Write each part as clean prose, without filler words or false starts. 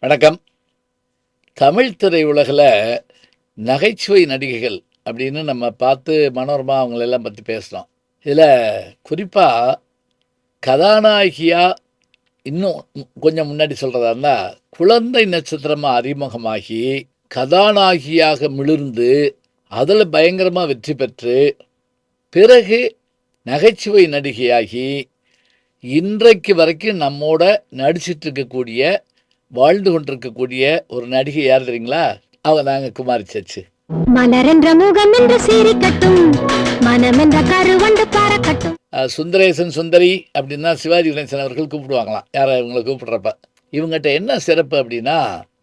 வணக்கம். தமிழ் திரையுலகில் நகைச்சுவை நடிகைகள் அப்படின்னு நம்ம பார்த்து மனோரமா அவங்களெல்லாம் பற்றி பேசுகிறோம். இதில் குறிப்பாக கதாநாயகியா இன்னும் கொஞ்சம் முன்னாடி சொல்கிறதா இருந்தால், குழந்தை நட்சத்திரமாக அறிமுகமாகி கதாநாயகியாக மிளிர்ந்து அதில் பயங்கரமாக வெற்றி பெற்று பிறகு நகைச்சுவை நடிகையாகி இன்றைக்கு வரைக்கும் நம்மோட நடிச்சிட்டு இருக்கக்கூடிய வாழ்ந்து கொண்டிருக்கக்கூடிய ஒரு நடிகை யார் தெரியுங்களா? அவங்க தாங்க குமாரி சச்சு. மலரென்ற முகம் என்று சிரிக்கட்டும், மனம் என்ற கருவண்டு பறக்கட்டும். சுந்தரேசன் சுந்தரி அப்படின்னா சிவாஜி கணேசன் அவர்கள் கூப்பிடுவாங்களாம் யாரை இவங்களை கூப்பிடுறப்ப. இவங்ககிட்ட என்ன சிறப்பு அப்படின்னா,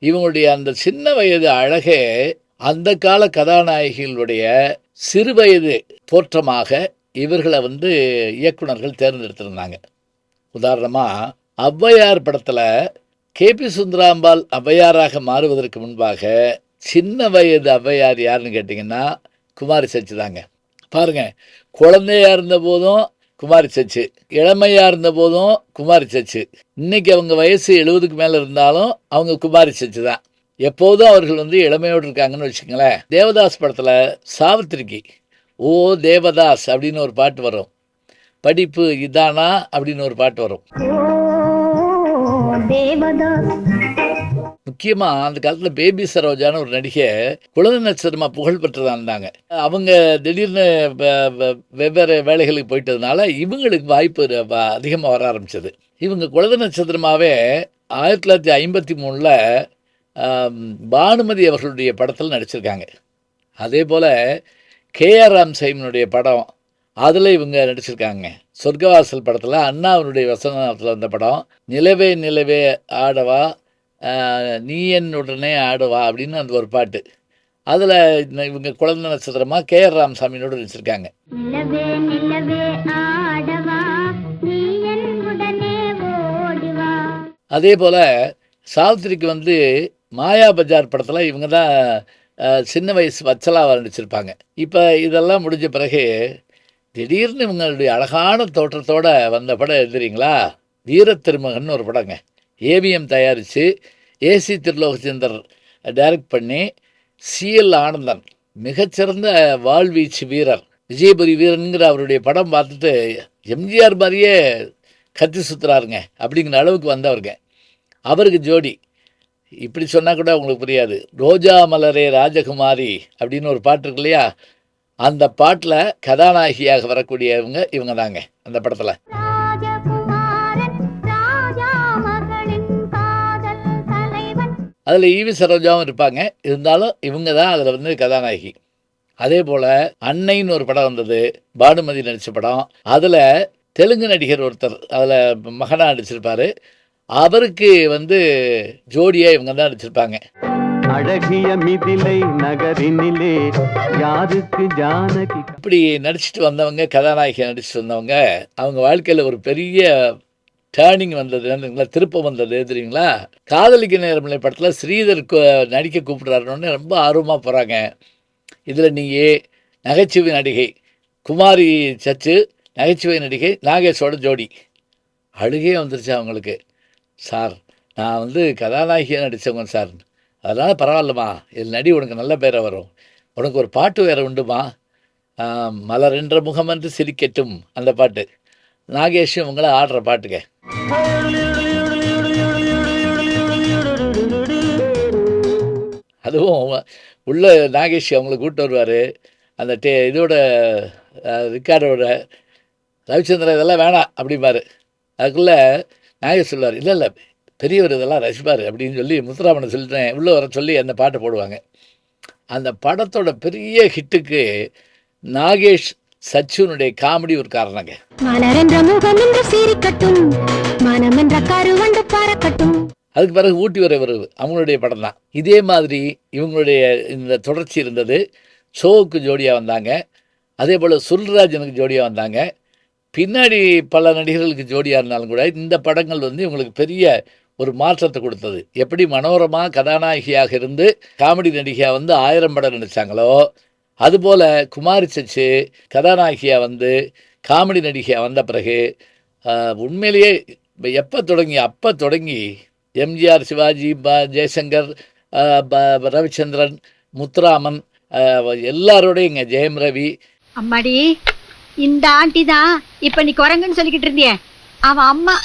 இவங்களுடைய அந்த சின்ன வயது அழகே அந்த கால கதாநாயகிகளுடைய சிறு வயது தோற்றமாக இவர்களை இயக்குனர்கள் தேர்ந்தெடுத்திருந்தாங்க. உதாரணமாக ஔவையார் படத்தில் கேபி சுந்தராம்பாள் ஔவையாராக மாறுவதற்கு முன்பாக சின்ன வயது ஔவையார் யாருன்னு கேட்டிங்கன்னா குமாரி சச்சு தாங்க. பாருங்கள், குழந்தையாக இருந்த போதும் குமாரி சச்சு, இளமையாக இருந்த போதும் குமாரி சச்சு, இன்றைக்கி அவங்க வயசு 70க்கு மேலே இருந்தாலும் அவங்க குமாரி சச்சு தான். எப்போதும் அவர்கள் இளமையோடு இருக்காங்கன்னு வச்சுக்கோங்களேன். தேவதாஸ் படத்தில் சாவித்திரிக்கு ஓ தேவதாஸ் அப்படின்னு ஒரு பாட்டு வரும், படிப்பு இதானா அப்படின்னு ஒரு பாட்டு வரும். முக்கியமா அந்த காலத்துல பேபி சரோஜான்னு ஒரு நடிகை குழந்தை நட்சத்திரமா புகழ் பெற்றதா இருந்தாங்க. அவங்க திடீர்னு வெவ்வேறு வேலைகளுக்கு போயிட்டதுனால இவங்களுக்கு வாய்ப்பு அதிகமாக வர ஆரம்பிச்சது. இவங்க குழந்தை நட்சத்திரமாவே 1953 பானுமதி அவர்களுடைய படத்தில் நடிச்சிருக்காங்க. அதே போல் கேஆர் ராம்சைமனுடைய படம் அதில் இவங்க நடிச்சிருக்காங்க. சொர்க்கவாசல் படத்தில் அண்ணாவினுடைய வசனத்தில் வந்த படம் நிலவே நிலவே ஆடவா நீ என்னுடனே ஆடவா அப்படின்னு அந்த ஒரு பாட்டு. அதில் இவங்க குழந்தை நட்சத்திரமாக கேஆர் ராமசாமியோடு நடிச்சிருக்காங்க. அதே போல் சாவித்திரிக்கு மாயா பஜார் படத்தில் இவங்க தான் சின்ன வயசு வச்சலாக நடிச்சிருப்பாங்க. இப்போ இதெல்லாம் முடிஞ்ச பிறகு திடீர்னு இவங்களுடைய அழகான தோற்றத்தோடு வந்த படம் எழுதுறீங்களா, வீர திருமகன் ஒரு படங்க. ஏவிஎம் தயாரித்து ஏசி திருலோகச்சந்தர் டைரக்ட் பண்ணி சிஎல் ஆனந்தன் மிகச்சிறந்த வாழ்வீச்சு வீரர், விஜயபுரி வீரனுங்கிற அவருடைய படம் பார்த்துட்டு எம்ஜிஆர் மாதிரியே கத்தி சுற்றுறாருங்க அப்படிங்கிற அளவுக்கு வந்தவருங்க. அவருக்கு ஜோடி இப்படி சொன்னால் கூட உங்களுக்கு புரியாது, ரோஜா மலரே ராஜகுமாரி அப்படின்னு ஒரு பாட்டு இருக்கு இல்லையா, அந்த பாட்டில் கதாநாயகியாக வரக்கூடியவங்க இவங்க தாங்க அந்த படத்தில். அதில் ஈவி சரோஜாவும் இருப்பாங்க, இருந்தாலும் இவங்க தான் அதில் கதாநாயகி. அதே போல் அன்னைன்னு ஒரு படம் வந்தது, பானுமதி நடித்த படம். அதில் தெலுங்கு நடிகர் ஒருத்தர் அதில் மகனாக நடிச்சிருப்பார். அவருக்கு ஜோடியாக இவங்க தான் நடிச்சிருப்பாங்க. அழகிய மிதிலை நகரினிலே யாருக்கு ஜானகி இப்படி நடிச்சுட்டு வந்தவங்க, கதாநாயகியாக நடிச்சுட்டு வந்தவங்க, அவங்க வாழ்க்கையில் ஒரு பெரிய டேர்னிங் வந்தது, திருப்பம் வந்தது தெரியுங்களா? காதலிக்க நேரமில்லை படத்தில் ஸ்ரீதர் நடிக்க கூப்பிடுறாருன்னு ரொம்ப ஆர்வமாக போகிறாங்க. இதில் நீங்கள் நகைச்சுவை நடிகை குமாரி சச்சு, நகைச்சுவை நடிகை நாகேஷோட ஜோடி. அழுகே வந்துருச்சு அவங்களுக்கு. சார், நான் கதாநாயகியாக நடித்தவங்க சார், அதனால் பரவாயில்லம்மா, இதில் நடி, உனக்கு நல்ல பேரை வரும், உனக்கு ஒரு பாட்டு வேறு உண்டுமா, மலரென்ற முகமன்று சிரிக்கட்டும் அந்த பாட்டு, நாகேஷும் உங்களை ஆடுற பாட்டுங்க. அதுவும் உள்ள நாகேஷ் அவங்கள கூப்பிட்டு வருவார், அந்த இதோட ரிக்கார்டோட, ரவிச்சந்திரன் இதெல்லாம் வேணாம் அப்படிம்பார். அதுக்குள்ளே நாகேஷ் சொல்லுவார், இல்லை இல்லை பெரியவர் இதெல்லாம் ரசிப்பார் அப்படின்னு சொல்லி முத்துராமனை சொல்லிட்டேன் உள்ளே வர சொல்லி அந்த பாட்டை போடுவாங்க. அந்த படத்தோட பெரிய ஹிட்டுக்கு நாகேஷ் சச்சுனுடைய காமெடி ஒரு காரணங்க. அதுக்கு பிறகு ஊட்டி வர வருது அவங்களுடைய படம் தான். இதே மாதிரி இவங்களுடைய இந்த தொடர்ச்சி இருந்தது. ஷோவுக்கு ஜோடியாக வந்தாங்க, அதே போல் சுல்ராஜனுக்கு ஜோடியாக வந்தாங்க. பின்னாடி பல நடிகர்களுக்கு ஜோடியாக இருந்தாலும் கூட இந்த படங்கள் இவங்களுக்கு பெரிய ஒரு மாற்றத்தை கொடுத்தது. எப்படி மனோரமா கதாநாயகியாக இருந்து காமெடி நடிகையாக 1000 படம் நடித்தாங்களோ, அதுபோல் குமாரி சச்சு கதாநாயகியாக காமெடி நடிகையாக வந்த பிறகு உண்மையிலேயே அப்போ தொடங்கி எம்ஜிஆர், சிவாஜி, ஜெயசங்கர், ரவிச்சந்திரன், முத்துராமன், எல்லாரோடையுங்க, ஜெயம் ரவி. அம்மாடி, இந்த ஆண்டி தான் இப்ப நீ குரங்குன்னு சொல்லிக்கிட்டு இருந்தியே அவன் அம்மா.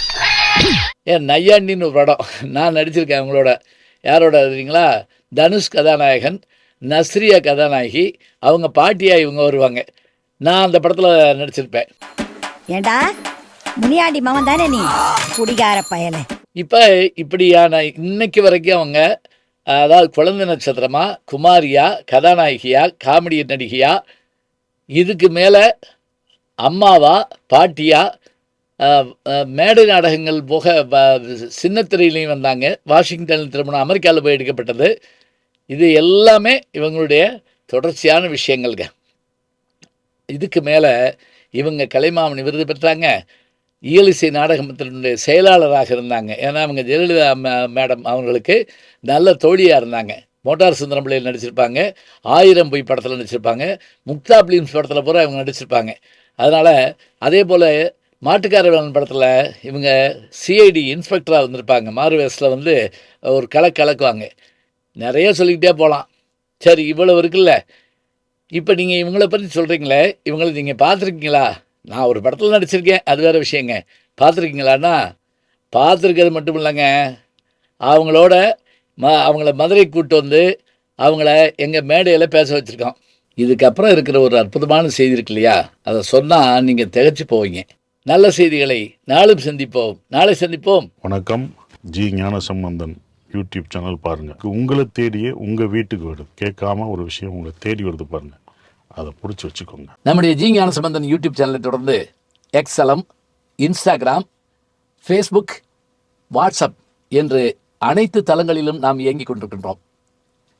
நையாண்டின்னு ஒரு படம் நான் நடிச்சிருக்கேன் அவங்களோட. யாரோட தெரியுங்களா? தனுஷ் கதாநாயகன், நஸ்ரியா கதாநாயகி, அவங்க பாட்டியா இவங்க வருவாங்க. நான் அந்த படத்தில் நடிச்சிருப்பேன். ஏண்டா முனியாண்டி மாமன் தானே நீ, குடிகார பயலே. இப்போ இப்படியான இன்னைக்கு வரைக்கும் அவங்க, அதாவது குழந்தை நட்சத்திரமா, குமாரியா, கதாநாயகியா, காமெடி நடிகையா, இதுக்கு மேலே அம்மாவா, பாட்டியா, மேடை நாடகங்கள் போக சின்னத்திரையிலையும் வந்தாங்க. வாஷிங்டன் திருமணம் அமெரிக்காவில் போய் எடுக்கப்பட்டது. இது எல்லாமே இவங்களுடைய தொடர்ச்சியான விஷயங்கள்ங்க. இதுக்கு மேலே இவங்க கலைமாமணி விருது பெற்றாங்க. இயலிசை நாடகத்தினுடைய செயலாளராக இருந்தாங்க. ஏன்னா அவங்க ஜெயலலிதா மேடம் அவங்களுக்கு நல்ல தோழியாக இருந்தாங்க. மோட்டார் சுந்தரம் பிள்ளையில் நடிச்சிருப்பாங்க, 1000 பொய் படத்தில் நடிச்சிருப்பாங்க, முக்தா பிலிம்ஸ் படத்தில் பூரா இவங்க நடிச்சிருப்பாங்க. அதனால் அதே போல் மாட்டுக்கார வேலன் படத்தில் இவங்க சிஐடி இன்ஸ்பெக்டராக வந்திருப்பாங்க. மாறுவேஸில் வந்து ஒரு கலக்குவாங்க. நிறைய சொல்லிக்கிட்டே போகலாம். சரி, இவ்வளவு இருக்குல்ல. இப்போ நீங்கள் இவங்கள பற்றி சொல்கிறீங்களே, இவங்களை நீங்கள் பார்த்துருக்கீங்களா? நான் ஒரு படத்தில் நடிச்சிருக்கேன், அது வேறு விஷயங்க. பார்த்துருக்கீங்களான்னா, பார்த்துருக்கிறது மட்டும் இல்லைங்க, அவங்களோட அவங்கள மதுரை கூப்பிட்டு வந்து அவங்கள எங்கள் மேடையில் பேச வச்சுருக்கோம். இதுக்கப்புறம் இருக்கிற ஒரு அற்புதமான செய்தி இருக்கு இல்லையா, அதை சொன்னால் நீங்கள் திகைச்சு போவீங்க. நல்ல செய்திகளை நாளும் சந்திப்போம். நாளை சந்திப்போம். வணக்கம். ஜி ஞானசம்பந்தன் யூடியூப் சேனல் பாருங்கள். உங்களை தேடியே உங்கள் வீட்டுக்கு வருது. கேட்காம ஒரு விஷயம் உங்களை தேடி வருது பாருங்கள், அதை பிடிச்சி வச்சுக்கோங்க. நம்முடைய ஜி ஞானசம்பந்தன் யூடியூப் சேனலை தொடர்ந்து எக்ஸலம், இன்ஸ்டாகிராம், ஃபேஸ்புக், வாட்ஸ்அப் என்று அனைத்து தளங்களிலும் நாம் இயங்கிக் கொண்டிருக்கின்றோம்.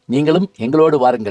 நீங்களும் எங்களோடு வாருங்கள்.